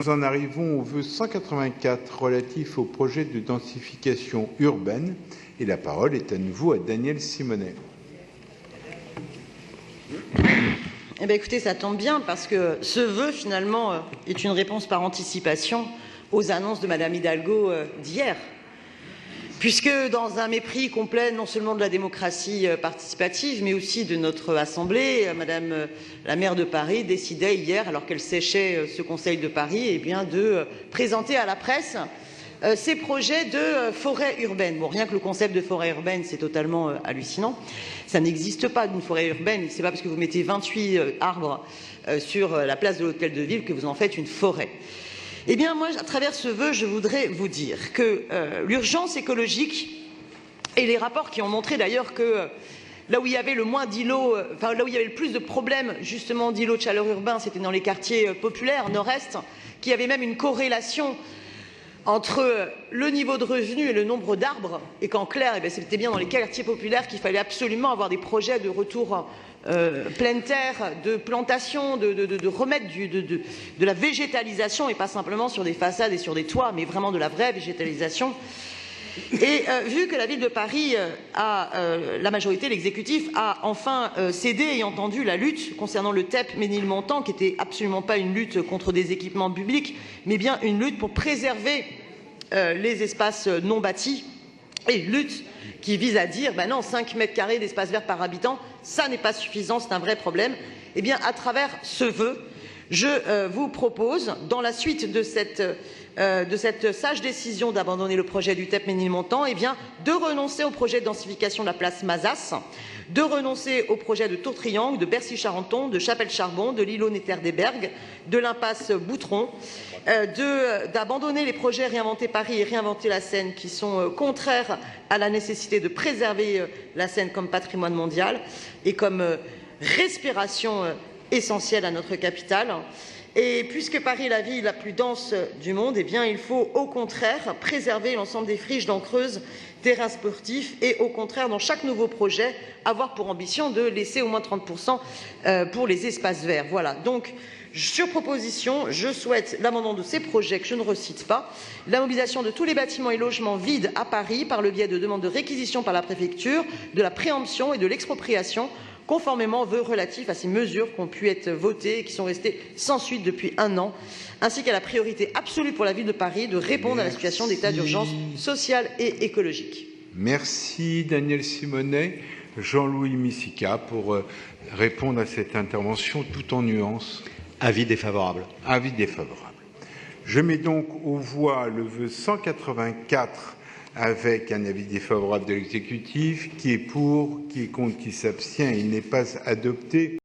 Nous en arrivons au vœu 184 relatif au projet de densification urbaine et la parole est à nouveau à Daniel Simonet. Eh bien, écoutez, ça tombe bien parce que ce vœu, finalement, est une réponse par anticipation aux annonces de Madame Hidalgo d'hier. Puisque dans un mépris complet non seulement de la démocratie participative, mais aussi de notre Assemblée, Madame la maire de Paris décidait hier, alors qu'elle séchait ce Conseil de Paris, eh bien, de présenter à la presse ces projets de forêt urbaine. Bon, rien que le concept de forêt urbaine, c'est totalement hallucinant. Ça n'existe pas d'une forêt urbaine. C'est pas parce que vous mettez 28 arbres sur la place de l'Hôtel de Ville que vous en faites une forêt. Eh bien, moi, à travers ce vœu, je voudrais vous dire que l'urgence écologique et les rapports qui ont montré d'ailleurs que là où il y avait le moins d'îlots, là où il y avait le plus de problèmes justement d'îlots de chaleur urbains, c'était dans les quartiers populaires nord-est, qui avait même une corrélation entre le niveau de revenu et le nombre d'arbres, et qu'en clair, eh c'était bien dans les quartiers populaires qu'il fallait absolument avoir des projets de retour pleine terre, de plantation, de remettre de la végétalisation, et pas simplement sur des façades et sur des toits, mais vraiment de la vraie végétalisation. Et vu que la ville de Paris la majorité, l'exécutif, a enfin cédé et entendu la lutte concernant le TEP Ménilmontant, qui n'était absolument pas une lutte contre des équipements publics, mais bien une lutte pour préserver les espaces non bâtis, et une lutte qui vise à dire, ben non, 5 mètres carrés d'espace vert par habitant, ça n'est pas suffisant, c'est un vrai problème. Eh bien, à travers ce vœu, je vous propose, dans la suite de cette sage décision d'abandonner le projet du TEP Ménilmontant, eh bien, de renoncer au projet de densification de la place Mazas, de renoncer au projet de Tour Triangle, de Bercy-Charenton, de Chapelle-Charbon, de l'îlot Néterre-des-Bergues, de l'impasse Boutron, d'abandonner les projets Réinventer Paris et Réinventer la Seine qui sont contraires à la nécessité de préserver la Seine comme patrimoine mondial et comme respiration essentielle à notre capitale. Et puisque Paris est la ville la plus dense du monde, eh bien, il faut au contraire préserver l'ensemble des friches dents creuses, terrains sportifs et au contraire, dans chaque nouveau projet, avoir pour ambition de laisser au moins 30% pour les espaces verts. Voilà. Donc, sur proposition, je souhaite l'abandon de ces projets que je ne recite pas, la mobilisation de tous les bâtiments et logements vides à Paris par le biais de demandes de réquisition par la préfecture, de la préemption et de l'expropriation, conformément aux vœux relatifs à ces mesures qui ont pu être votées et qui sont restées sans suite depuis 1 an, ainsi qu'à la priorité absolue pour la ville de Paris de répondre à la situation d'état d'urgence sociale et écologique. Merci Daniel Simonet. Jean-Louis Missica pour répondre à cette intervention tout en nuances. Avis défavorable. Avis défavorable. Je mets donc aux voix le vœu 184 avec un avis défavorable de l'exécutif. Qui est pour, qui est contre, qui s'abstient. Il n'est pas adopté.